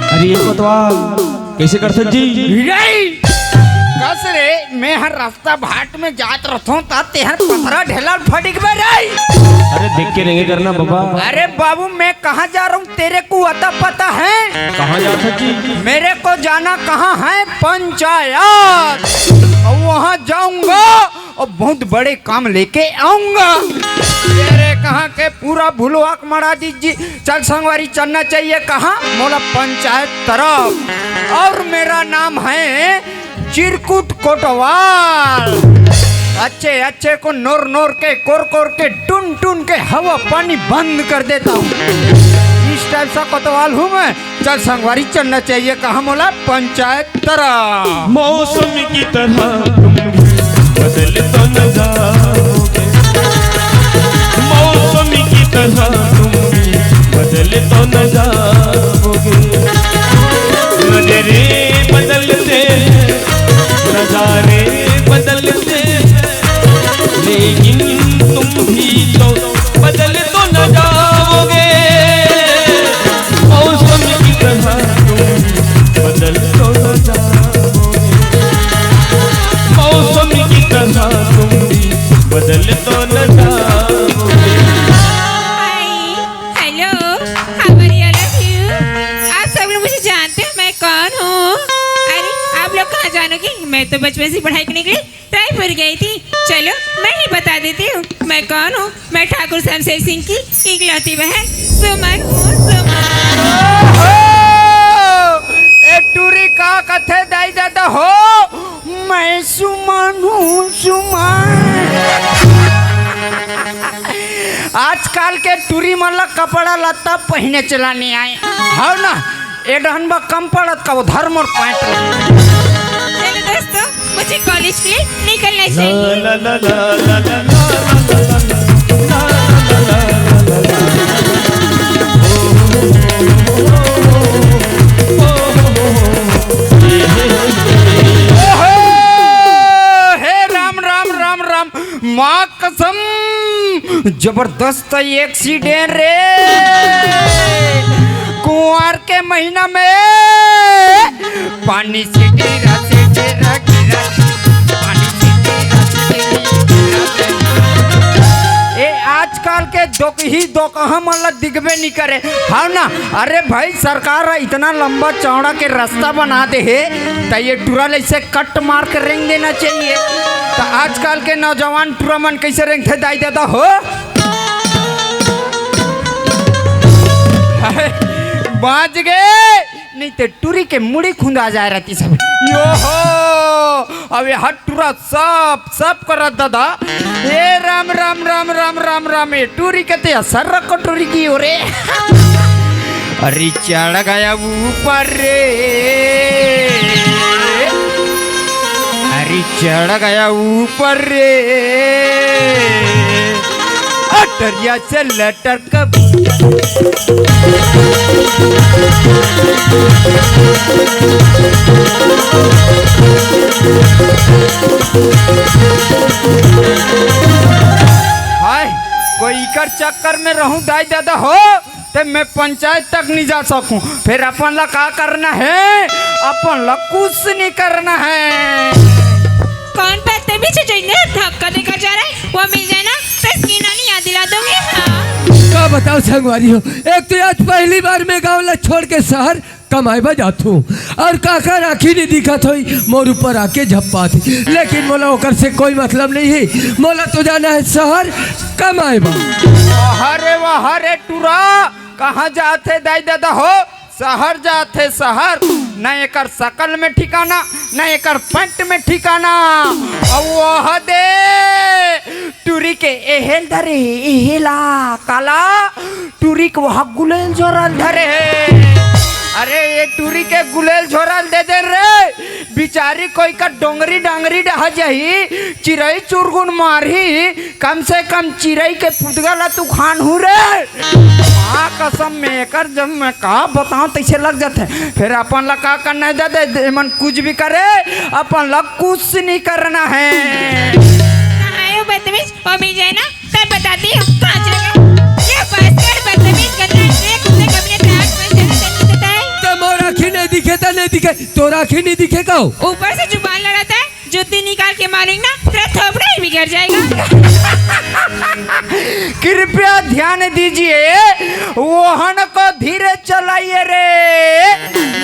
अरे ये कोतवाल कैसे कर सक जी? कस रे मैं हर रास्ता भाट में जात रहूं ता तेहर पथरा ढेला फटिक में रे। अरे देख के रहेंगे करना बाबा। अरे बाबू मैं कहाँ जा रहा हूँ तेरे को अता पता है? कहाँ जा सक जी? मेरे को जाना कहाँ है? पंचायत। और वहाँ जाऊंगा और बहुत बड़े काम लेके आऊंगा। तेरे कहाँ के पूरा भूलवाक मरा दीजिए। चल संगवारी चलना चाहिए कहाँ? मोला पंचायत तरफ। और मेरा नाम है चिरकुट कोटवाल। अच्छे अच्छे को नोर नोर के कोर कोर के टुन टुन के हवा पानी बंद कर देता हूँ। इस टाइप सा कोतवाल हूँ मैं। चल संगवारी चलना चाहिए कहाँ? मोला पंचायत तरफ। मौसम की तरह तुम बदल तो न जाओगे, मौसम की तरह तुम बदल तो न जाओगे। नजरे बदलते नजारे बदलते लेकिन तुम भी तो बदल तो न जाओगे। मौसम की तरह तुम बदल तो न जाओगे, मौसम की तरह तुम भी बदल तो न जाओगे। Hello, how are you? Love you. आप सब लोग मुझे जानते हैं मैं कौन हूँ? अरे आप लोग कहाँ जानोगे? मैं तो बचपन से पढ़ाई करने के लिए रायपुर गई थी। चलो मैं ही बता देती हूँ मैं कौन हूँ। मैं ठाकुर शमशेर सिंह की इकलौती बहन सुमन हूँ। सुमन ए टूरी का कथे दाई दादा हो। मैं सुमन हूँ। सुमन आजकल के टूरी मतलब कपड़ा लत्ता पहने चलाने आए हो ना। ए डहन बा कम पड़त का वो धर्म और पैंट। चलो दोस्तों मुझे कॉलेज के लिए निकलना चाहिए। ला ला ला ला ला ला माँ कसम जबरदस्त एक्सीडेंट रे। कुंवर के महीना में पानी से गिरा से गिरा गिरा पानी से गिरा से गिरा। ए आजकल के दो कहाँ मतलब दिखबे नहीं करे हाँ ना। अरे भाई सरकार इतना लंबा चौड़ा के रास्ता बना दे है तो ये टूरा ऐसे कट मार कर रेंग देना चाहिए। तो आजकल के नौजवान टूरा मन कैसे रेंग थे दाई दादा हो। बाज गए नहीं तो टूरी के मुड़ी खुंदा जाए रहती सब। यो हो अब हट टूरा सब कर दादा। हे राम राम राम राम राम राम ये टूरी कहते असर रखो टूरी की हो रे। अरे चढ़ गया ऊपर रे। अरे चढ़ गया ऊपर रे। अटरिया से लटर कब हाय कोई इकर चक्कर में रहूं दाई दादा हो तो मैं पंचायत तक नहीं जा सकूं। फिर अपन ला का करना है? अपन ला कुछ नहीं करना है। कौन पैसे भी धक्का देकर जा रहा है वो मिल जाए ना तो इसकी नानी याद दिला दूंगी। हाँ का बताओ संगवारी हो। एक तो आज पहली बार मैं गाँव ला छोड़ के शहर कमाए जात हूँ और काका राखी नहीं दिखा थी मोर ऊपर आके झप्पा थी। लेकिन मोला ओकर से कोई मतलब नहीं है। मोला तो जाना है शहर कमाए बा। अरे वाह रे टूरा कहाँ जाते दाई दादा हो? शहर जाते शहर। न एकर शकल में ठिकाना न एकर पैंट में ठिकाना। और वह दे टूरी के एहेल धरे एहेला काला टूरी के वह गुलेल जोरल धरे है। अरे ये टूरी के गुलेल झोरल दे दे रे, बिचारी कोई का डोंगरी डांगरी डहा जाही, चिरई चुरगुन मारही, कम से कम चिरई के पुतगला तू खान हूँ रे। माँ कसम में कर जब मैं कहा बताऊँ तैसे लग जाते, फिर अपन ला का करना है, मन कुछ भी करे अपन ला कुछ नहीं करना है। कहाँ बदतमीज और मैं जाए ना तब बताती हूँ कहाँ चलेगा। ये बस कर बदतमीज करना है, कुत्ते कभी त्रास में चले नहीं देता है। तो मोर आँखी नहीं दिखे तो नहीं दिखे, तोर आँखी नहीं दिखे का ऊपर से जुबान लड़ाता है, जुत्ती निकाल के मारेंगे ना तेरा थोपड़ा ही बिगड़ जाएगा। कृपया ध्यान दीजिए, वाहन को धीरे चलाइए रे,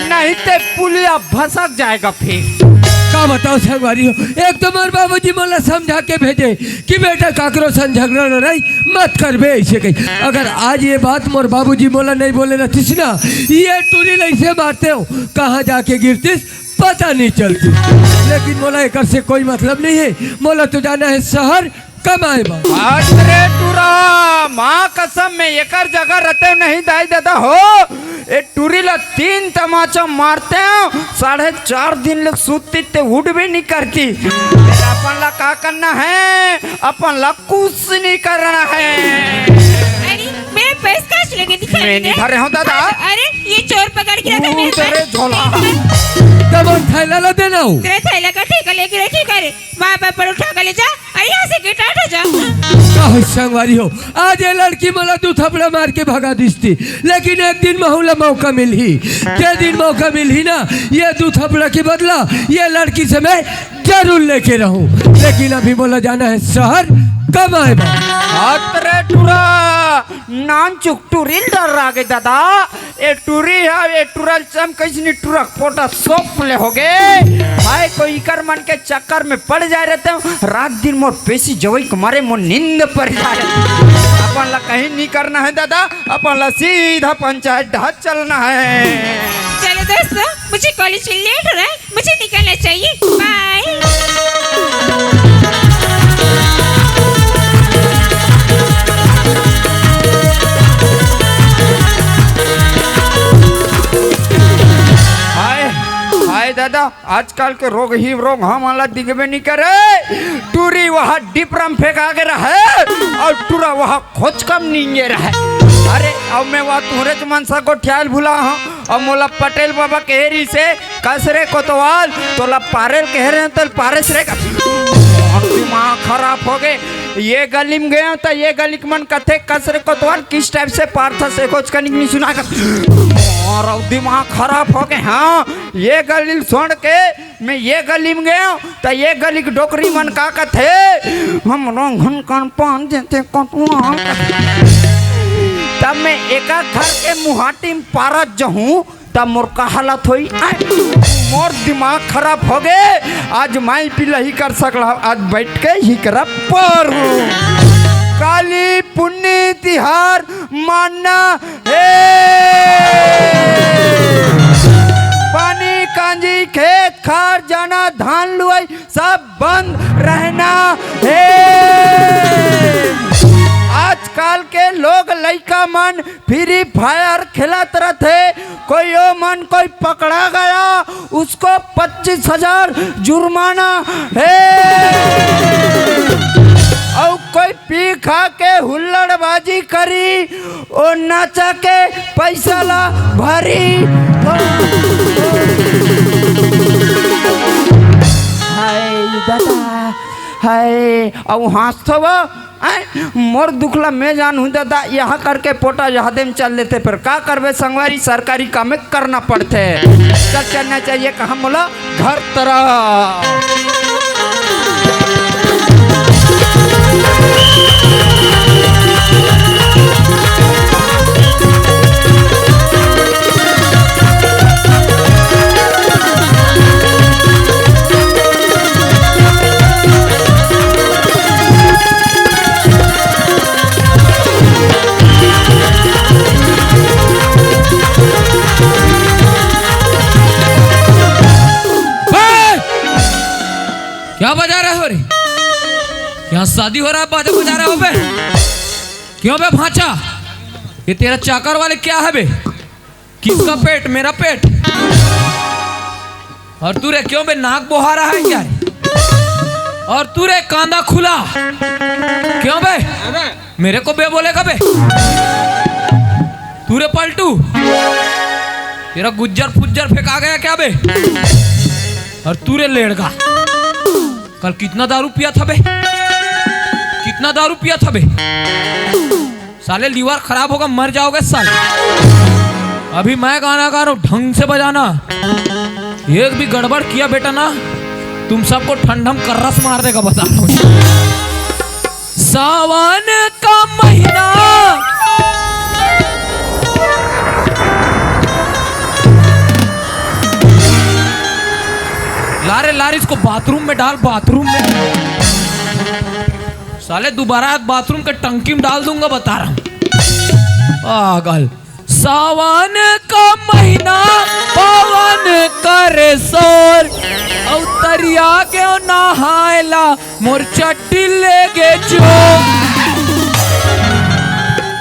नहीं तो पुलिया भसक जाएगा फिर। का बताओ संगवारी हो, एक तो मोर बाबूजी मोला समझा के भेजे कि बेटा काकरो संग झगड़ा न रही, मत कर बे ऐसे कही। अगर आज ये बात मोर बाबूजी मोला नहीं बोले न थिस ना, ये टूरी ऐसे मारते हो कहाँ जाके गिरतीस पता नहीं चलती। लेकिन मोला एक से कोई मतलब नहीं है, मोला तो जाना है शहर कमाए बा। अरे टूरा माँ कसम में एकर जगह रहते नहीं दाई दादा हो, ए टूरी ला 3 तमाचा मारते हो, 4.5 दिन लोग सूती ते उठ भी नहीं करती। अपन ला का करना है, अपन ला कुछ नहीं करना है। अरे मेरे पैसे कहाँ चले गए दिखाई मैं नहीं भर रहा हूँ दादा। अरे ये चोर पकड़ के रखा मेरे तेरे पास। झोला तब और थैला ला देना हो, तेरे थैला का ठेका लेके रखी करे, वहाँ पर उठा कर ले जा, अरे यहाँ से गेट आउट हो जा। का हो संगवारी हो, आज ये लड़की मोला 2 थपड़ा मार के भगा दिसती, लेकिन एक दिन महूला मौका मिली, के दिन मौका मिली ना, ये 2 थपड़ा के बदला ये लड़की से मैं जरूर लेके रहूं। लेकिन अभी बोला जाना है शहर कमाए बा। अरे टूरा नान चुक टूरिल डर रहा गई दादा, ए टूरी है ए टूरल चम कैसे टूरा पोटा सोप ले हो गए भाई, कोई कर मन के चक्कर में पड़ जा रहते हो, रात दिन मोर पेशी जवई के मारे मोर नींद पर जा रहे। अपन ला कहीं नहीं करना है दादा, अपन ला सीधा पंचायत ढात चलना है। चलो दोस्तों, मुझे कॉलेज में लेट हो रहा है, मुझे निकलना चाहिए, बाय। हाय दादा, आजकल के रोग ही रोग हमारा दिखबे नहीं करे। टूरी वहाँ डिपरम फेंका के रहे और टूरा वहाँ खोज कम नहीं रहे। अरे अब मैं वहाँ तुहरे मनसा को ख्याल भूला हूँ, और मोला पटेल बाबा केहरी से कसरे कोतवाल तोला पारेल कह रहे हैं, तो पारेस रे दिमाग खराब हो गए। ये गली में गए तो ये गली के मन कथे कसरे कोतवाल किस टाइप से पार्था से खोज करने नहीं सुना कर, और दिमाग खराब हो गए। हाँ ये गली छोड़ के मैं ये गली में गया तो ये गली की डोकरी मन का कथे हम रोंघन कान पान देते कोतवाल। तब मैं एक घर के मुहाटी में पारत जहूँ तब मोर का हालत हुई, मोर दिमाग खराब हो गए। आज मैं पिला ही कर सकला, आज बैठ के ही कर पर काली पुण्य तिहार मानना है, पानी कांजी खेत खार जाना धान लुआई सब बंद रहना है। आजकल के लोग लइका मन फ्री फायर खेलत रहते, कोई ओ मन कोई पकड़ा गया उसको 25,000 जुर्माना है, और कोई पी खा के हुल्लड़बाजी करी और नाचा के पैसा ला भरी। हाय दादा हाय, अब हंसतो मोर दुखला मैं जानू दादा, यहाँ करके पोटा जहादे में चल लेते, फिर का करबे संगवारी, सरकारी काम में करना पड़ते। चल चलना चाहिए कहाँ बोला घर तरह। क्या बजा रहे हो रे? यहाँ शादी हो रहा है, बाजा बजा रहे हो बे? क्यों बे भांचा? ये तेरा चाकर वाले क्या है बे? किसका पेट? मेरा पेट। और तू रे क्यों बे नाक बोहा रहा है क्या रे? और तू रे कांदा खुला क्यों बे? मेरे को बे बोलेगा बे? तू रे पलटू, तेरा गुज्जर फुज्जर फेंका गया क्या बे? और तू रे लेड़गा, कल कितना दारू पिया था बे? कितना दारू पिया था बे? साले लीवर खराब होगा, मर जाओगे साले। अभी मैं गाना गा रहा हूँ, ढंग से बजाना। एक भी गड़बड़ किया बेटा ना, तुम सबको ठंडम कर्रस मार देगा, बता रहा हूँ। सावन का महीना लारे लारे इसको बाथरूम में डाल, बाथरूम में। साले दोबारा बाथरूम के टंकी में डाल दूंगा, बता रहा हूं। पागल। सावन का महीना पवन करे शोर, औतरिया के नहायला मोर चट्टी ले गे चोर।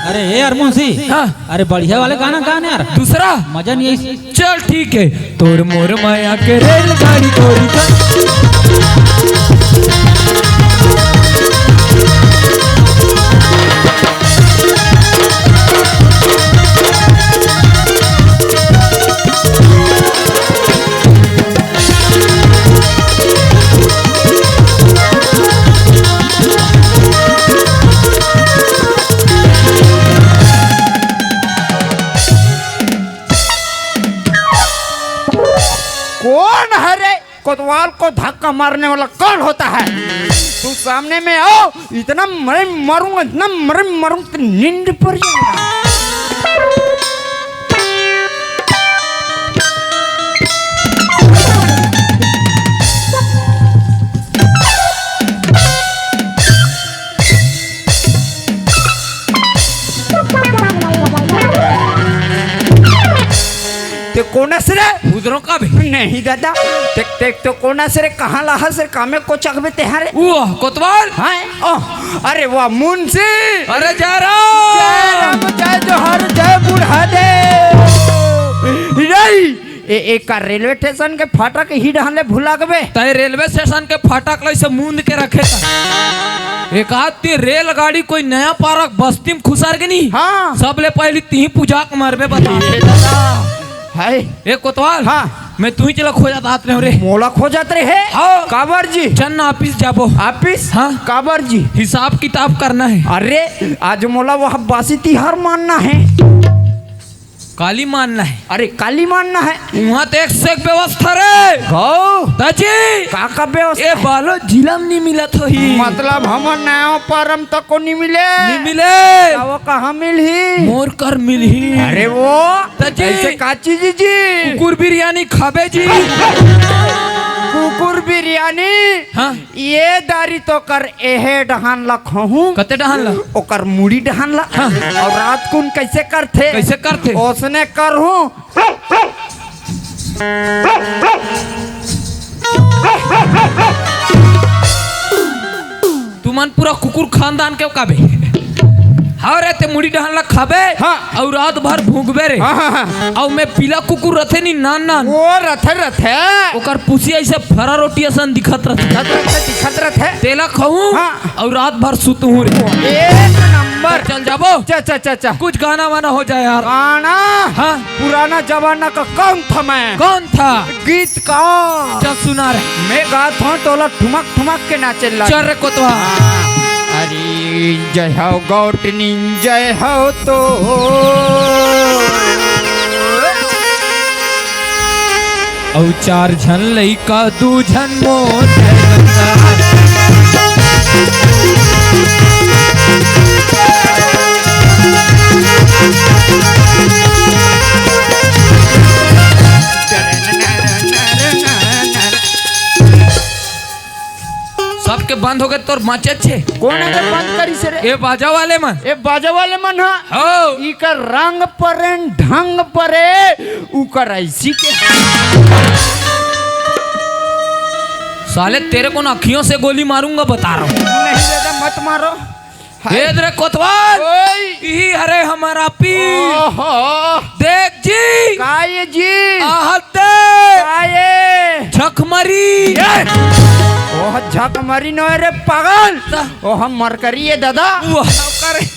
अरे यार मुंशी, हाँ? अरे बढ़िया वाले गाना गाने यार, दूसरा मजा नहीं आई। चल ठीक है। तोर मोर माया के रेलगाड़ी तोरी कौन है रे? कोतवाल को धक्का मारने वाला कौन होता है? तू सामने में आओ, इतना मरे मारूंगा, इतना मरे मारूंगा तो नींद पड़ जाएगा। ते कोना से रे? उधरों का भी नहीं दादा, देख देख तो कोना से रे, कहाँ लाहा से कामे को चकबे तेहारे। वाह कोतवाल। हाँ, ओह, अरे वाह मुंशी। अरे जा रहा जय राम, जय जोहर, जय बुढ़ा दे। एक का रेलवे स्टेशन के फाटक ही डाले भुला गबे। तय रेलवे स्टेशन के फाटक से मूंद के रखे था। एक आदमी रेलगाड़ी कोई नया पारक बस्ती में खुसार के नहीं। हाँ। सब ले पहले ती पूजा मरबे बता। हाय एक कोतवाल। हाँ। मैं तू ही चला खो जाता हाथ में रे। मोला खो जाते रहे। हाँ। काबर जी चल ना ऑफिस जाबो। ऑफिस? हाँ। काबर जी हिसाब किताब करना है। अरे आज मोला वह बासी तिहार मानना है। काली मानना है। अरे काली मानना है। वहाँ तो एक से एक व्यवस्था रे। गौ ताजी का व्यवस्था? ए बालो जिला में नहीं मिला तो ही। मतलब हम नया परम तक को नहीं मिले। नहीं मिले। वो कहाँ मिली? मोर कर मिली। अरे वो ताजी ऐसे का चीज जी? कुकुर बिरयानी खाबे जी। कुकुर बिरयानी। हाँ। ये दारी तो कर एहे डहान ला खहूं। कते डहान ला? ओकर मुड़ी डहान ला। हाँ। और रात कुन कैसे करथे? कैसे करथे? उसने कर हूँ। तू मन पूरा कुकुर खानदान के काबे। हाँ रे ते मुड़ी डहान ला खाबे। हाँ। और रात भर भूखबे रे। हाँ, हाँ, हाँ। और मैं पीला कुकुर रथे नी नान नान। वो रथे ओकर पुसी ऐसे फरा रोटी असन दिखत रथे। खतरत है। तेला खाऊं। हाँ। और रात भर सुतूं रे। एक नंबर। चल जाबो। चा कुछ गाना वाना हो जाए यार। गाना। हाँ। पुराना जमाना का कौन था? मैं कौन था? गीत का। चल सुना रे। मैं गाता हूँ टोला ठुमक ठुमक के नाचे ला। चल रे कोतवा। अरे जय हो गौटनी, जय हो तो औ चार झन लइका दू झन मोर। सबके बंद हो गए तोर माचे छे। कौन अगर बंद करी से रे? ए बाजा वाले मन। ए बाजा वाले मन हा। हो इकर रंग परे ढंग परे उकर ऐसी के। साले तेरे को ना अखियों से गोली मारूंगा, बता रहा हूँ। नहीं दादा मत मारो। रे कोतवाल। ओए। यही हरे हमारा पी। ओहो। देख जी काय जी आहते काय झकमरी ओह झक मरी नो रे पागल ओह मर करिए दादा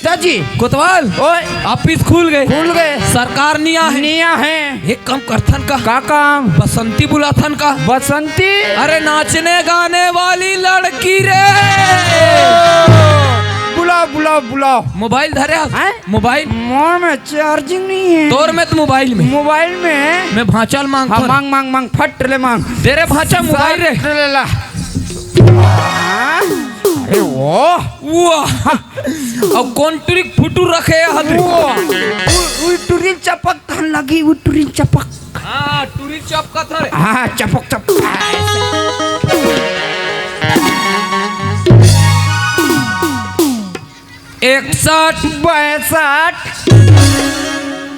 दादी कोतवाल ओए ऑफिस खुल गए खुल गए सरकार निया है निया है एक कम करथन का काम बसंती बुलाथन का बसंती अरे नाचने गाने वाली लड़की रे बुलाओ बुलाओ बुलाओ मोबाइल धरे हैं? मोबाइल मोर में चार्जिंग नहीं है तोर में तो मोबाइल में मैं भांचल मांग हाँ, मांग मांग मांग फट ले मांग तेरे भांचा मोबाइल रे फट ले ला अरे वो वाह अब कौन ट्रिक फुटू रखे हद टूरी चपक धन लगी वो टूरी चपक हाँ टूरी चप का था रे हाँ चपक चपक 61 62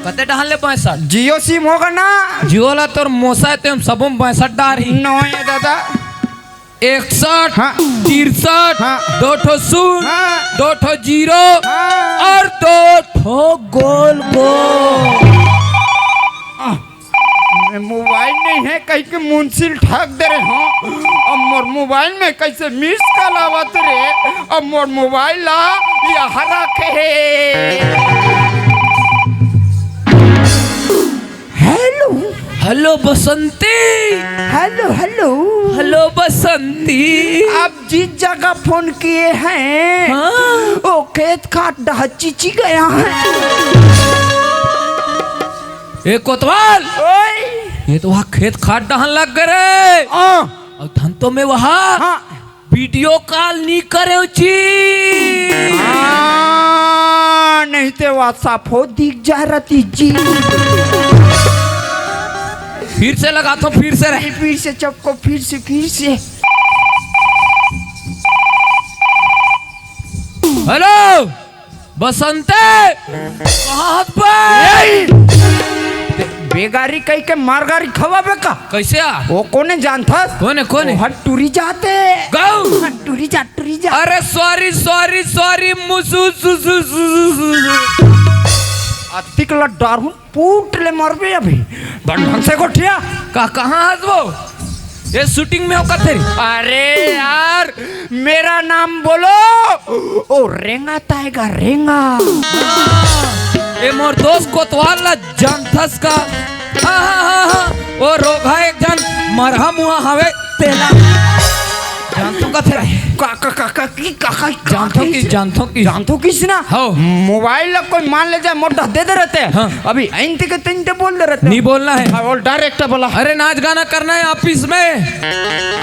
कते डाल ले 62 जियो सिम होगा ना जियो ला तोर मोसा है तुम सबों 62 डार ही नो है दादा 61 हाँ। 63 हाँ। 2 ठो शून्य हाँ। 2 ठो जीरो हाँ। और 2 ठो गोल गोल मोबाइल नहीं है कहीं के मुंसिल ठग दे रहे हो अब मोर मोबाइल में कैसे मिस कॉल आवत रे अब मोर मोबाइल ला यहाँ रखे हेलो हेलो बसंती हेलो हेलो हेलो बसंती आप जिस जगह फोन किए हैं हाँ? वो खेत खाट डह चिची गया है ए कोतवाल ओए ये तो वहाँ खेत खाद डहन लग गए रे और धन तो में वहाँ हाँ वीडियो कॉल नहीं करे जी नहीं तो व्हाट्सएप हो दिख जा रही जी फिर से लगाता हूँ फिर से रहे फिर से चपको फिर से हेलो बसंते कहाँ हाथ पे बेगारी कहीं के मारगारी खवा बेका कैसे आ वो कोने जानता कोने हट टूरी जाते गौ हट टूरी जा अरे सॉरी मुसु अतिकला डारू पूट ले मर बे अभी ढंग से गोठिया कहाँ हाथ वो ये शूटिंग में होकर तेरी अरे यार मेरा नाम बोलो ओ रेंगा ताएगा रेंगा ये मोर दोस्त कोतवाल ला जानथस का वो रोग है एक जन मरहा मुहा हवे तेला जानतो का तेरा जानतो किस ना हाँ। मोबाइल ला कोई मान ले जाए मोटा दे रहते हैं हाँ। अभी आइन के तिनते बोल दे रहते नहीं बोलना है हाँ, और डायरेक्ट बोला अरे नाच गाना करना है ऑफिस में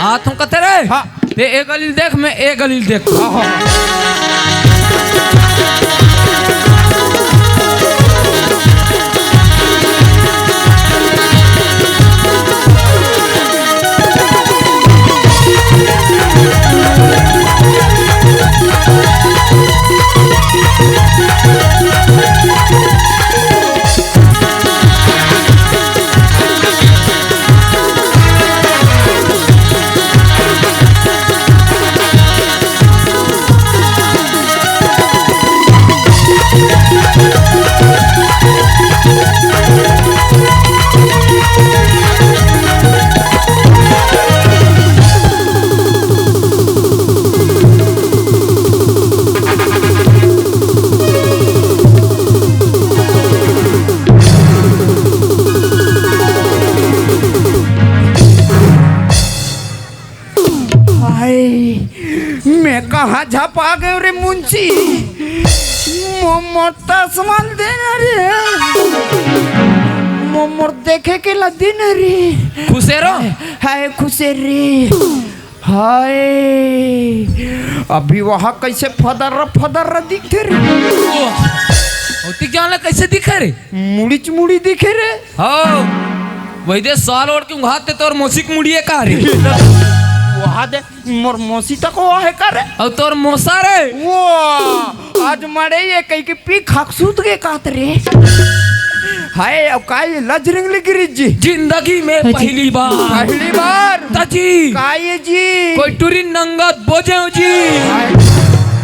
हाथों का तेरे हाँ। ये एक गलील देख मैं एक गलील देख मैं कहाँ झपा गए रे मुंशी मोमोर तस्माल देना रे मोमोर देखे के ला देना रे खुशेरो हाय खुशे रे हाय अभी वहाँ कैसे फदर दिखते रे होती क्या ना कैसे दिखे रे मुड़ी दिखे रे हाँ वही दे साल और क्यों घाते तोर मोसिक मुड़िए का रे वहाँ दे मोर मौसी तक वो है करे और तोर मोसा रे वो आज मरे ये कहीं के पी खाकसूत के कात रे हाय अब काय लजरिंग लिगिरी जी जिंदगी में पहली बार ताजी काय जी कोई टूरी नंगत बोझे जी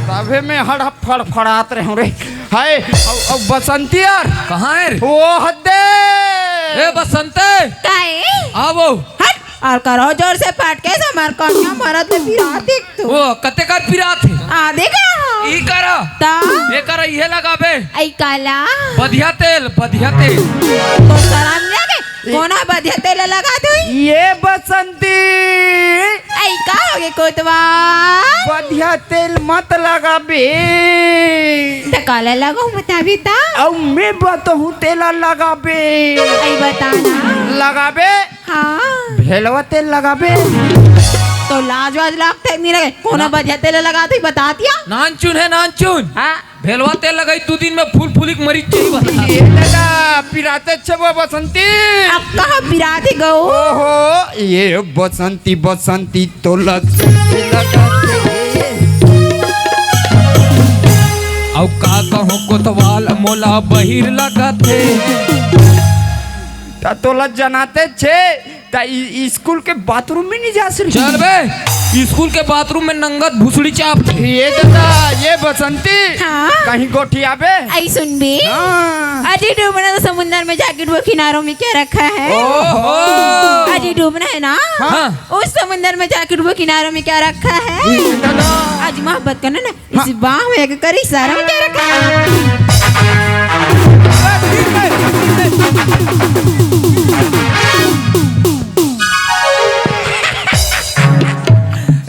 तबे में हड़प फड़फड़ात रहे रे हाय अब बसंती यार कहाँ है रे वो हदे ए बसंते काहे आवो हट और करो जोर से पाट के समर कन्या मरद में पिरा देख तू वो कते का पिरा थे आ देखा ई करा ता ये करा ये लगाबे आई काला बढ़िया तेल तो शराब लगे कोना बढ़िया तेल लगा दो ये बसंती आई का होगे कोतवा बढ़िया तेल मत लगा बे। तो काला लगाओ बता भी ता अब मैं बताऊँ तेला लगा बे। आई बताना लगा बे हाँ भेलवा तेल लगा बे। तो लाज वाज लगते मेरे कोना बढ़िया तेल लगा दो बता दिया नानचुन है नानचुन हाँ भेलवा तेल लगाई 2 दिन में फूल फूलिक मरीज चाहिए बता ये दादा पिराते अच्छे वो बसंती। अब कहाँ बिराती गो ओहो ये बसंती बसंती तो लगाते औ का कहूँ कोतवाल मोला बहिर लगाथे ता तोला जनाते छे ता स्कूल के बाथरूम में नहीं जा सकते। चल बे स्कूल के बाथरूम में नंगत भुसड़ी चाप थे ये दादा ये बसंती हाँ कहीं गोठी आबे। आई सुन बे हाँ। अजी डूबना तो समुद्र में जाके वो किनारों में क्या रखा है ओहो अजी डूबना है ना हाँ उस समुद्र में जाके वो किनारों में क्या रखा है दादा आज मोहब्बत करना ना इस बाह में एक कर इशारा में क्या रखा है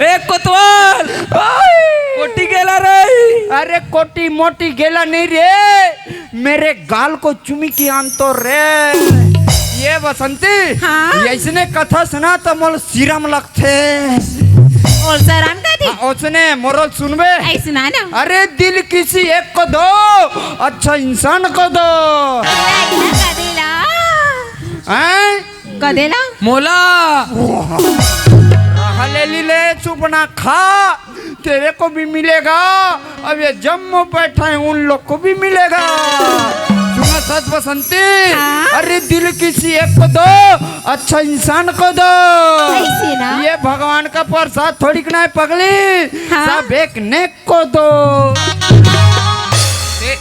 ए कोतवाल कोटी गेला रे अरे कोटी मोटी गेला नहीं रे मेरे गाल को चुमी की आन तो रे। ये बसंती हाँ? ऐसने कथा सुना तो मोल सिरम लगते और सराम का थी उसने मोरल सुनबे। आई सुना ना अरे दिल किसी एक को दो अच्छा इंसान को दो कदेला हैं? कदेला मोला ले ले चुप ना खा तेरे को भी मिलेगा। अब ये जम्मू बैठा है उन लोग को भी मिलेगा। सुना सच बसंती हाँ? अरे दिल किसी एक को दो अच्छा इंसान को दो। ऐसे ना ये भगवान का प्रसाद थोड़ी ना है पगली हाँ? सब एक नेक को दो।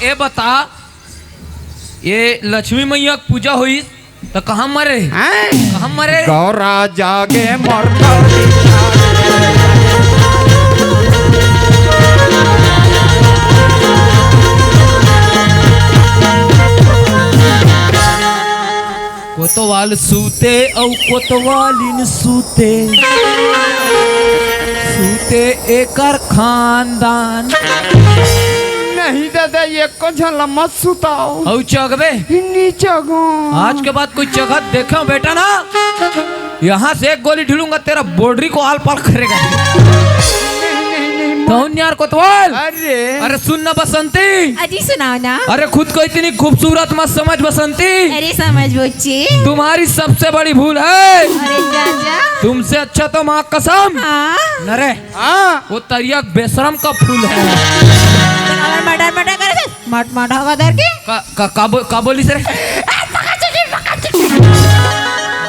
ए बता ये लक्ष्मी मैया की पूजा हुई तो कहाँ मरे हैं? कहाँ मरे गौरा जागे मर कोतवाल सूते औ कोतवालिन सूते सूते एकर खानदान नहीं दादा ये को झला मत सुताओ औ चगबे नीचे गो आज के बाद कोई जगह देखा बेटा ना यहाँ से एक गोली ढूंढूंगा तेरा बॉर्डरी को आल पाल करेगा कौन यार कोतवाल अरे अरे सुन ना बसंती अजी सुनाओ ना अरे खुद को इतनी खूबसूरत मत समझ बसंती अरे समझ बच्चे तुम्हारी सबसे बड़ी भूल है अरे चाचा तुमसे अच्छा तो माँ कसम हाँ नरे हाँ वो तरिया बेशरम का फूल है मटर मटर करे मट मट होगा दर के का बोली सर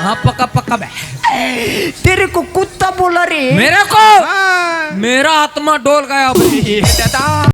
हाँ पक्का पक्का बे तेरे को कुत्ता बोला रे मेरे को हाँ। मेरा आत्मा डोल गया भाई दादा